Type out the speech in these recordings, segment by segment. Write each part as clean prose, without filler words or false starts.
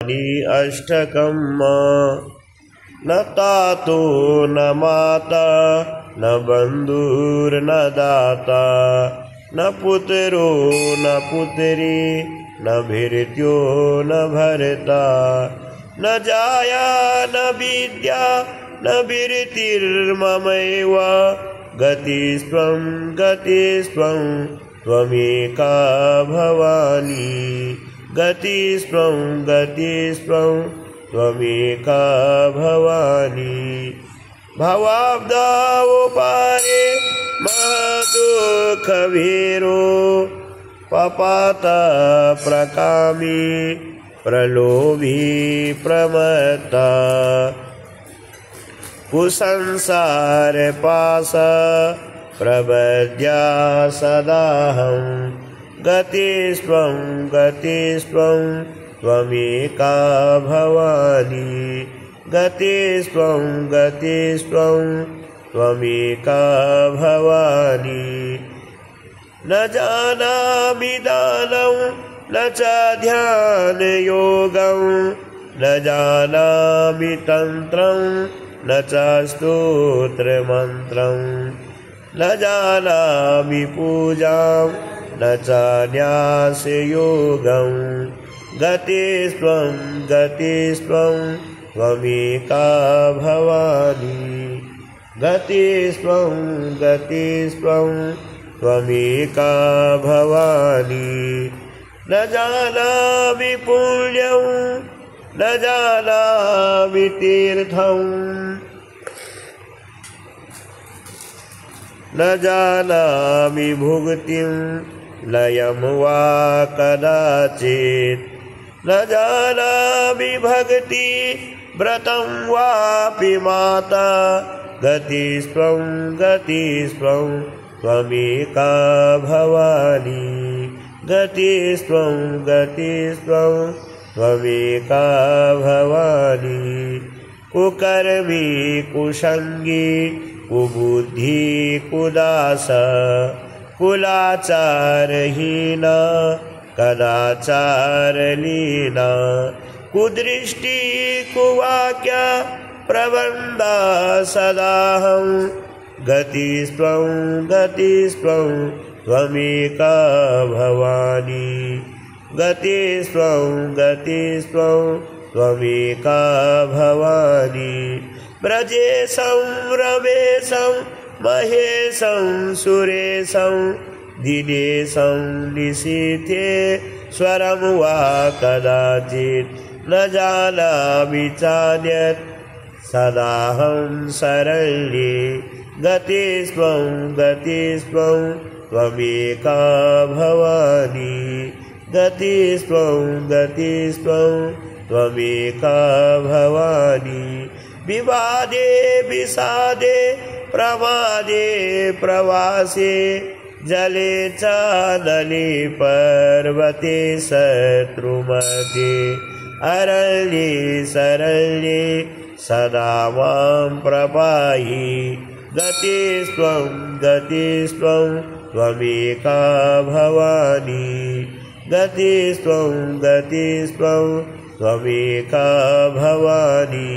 अष्टकं न तातो न माता न बन्धुर्न दाता न पुत्रो न पुत्री न भृत्यो न भर्ता न जाया न विद्या न भृतिर्ममैव गतिस्त्वं गतिस्त्वं त्वमेका भवानी गतिस्त्वं गतिस्त्वं त्वमेका भवानी भवाब्दावोपारे महदुःखभीरो पपाता प्रकामी प्रलोभी प्रमत्ता कुसंसार पाश प्रबद्ध्या सदाहं गतिस्त्वं गतिस्त्वं त्वमेका भवानी गतिस्त्वं गतिस्त्वं त्वमेका भवानी न जानामि दानं न च ध्यानयोगं न जानामि तन्त्रं न च स्तोत्रमन्त्रं न जानामि पूजां न च न्यासयोगं गतिस्त्वं गतिस्त्वं त्वमेका भवानी गतिस्त्वं गतिस्त्वं त्वमेका भवानी न जानामि पुण्यं न जानामि तीर्थं न जानामि भुक्तिं लयं वा कदाचित् न जानामि भक्ति व्रतं वापि माता गतिस्त्वं गतिस्त्वं त्वमेका भवानी गतिस्त्वं गतिस्त्वं त्वमेका भवानी कुकर्मी कुसंगी कुबुद्धि कुदास कुलाचारहीना कदाचारलीना कुदृष्टि कुवाक्य प्रबन्धा सदाहं गतिस्त्वं गतिस्त्वं त्वमेका भवानी गतिस्त्वं गतिस्त्वं त्वमेका भवानी ब्रजेशं रमेशं महेशं सुरेशं दिनेशं निशीथे स्वरं वा कदाचित् न जानामि चान्यत् सदाहं शरण्ये गतिस्त्वं गतिस्त्वं त्वमेका भवानी गतिस्त्वं गतिस्त्वं त्वमेका भवानी विवादे विषादे प्रमादे प्रवासे जले चानले पर्वते शत्रुमध्ये अरण्ये शरण्ये सदा मां प्रपाहि गतिस्त्वं गतिस्त्वं त्वमेका भवानी गतिस्त्वं गतिस्त्वं त्वमेका भवानी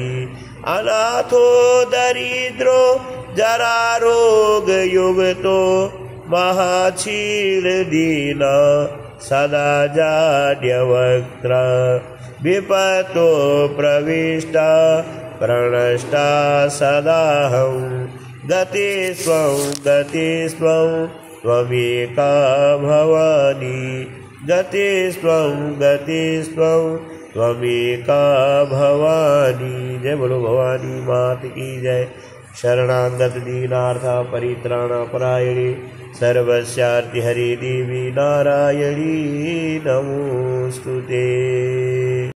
अनाथो दरिद्रो जरारोगयुक्तो महाक्षीणदीना सदा जाड्यवक्त्रा विपतो प्रविष्टा प्रणष्टा सदाहं गतिस्त्वं गतिस्त्वं त्वमेका भवानी गतिस्त्वं गतिस्त्वं त्वमेका भवानी। जय बोलो भवानी मात की जय। शरणागत दीनार्थ परित्राणपरायणे सर्वस्यार्ति हरि देवी नारायणी नमोस्तुते।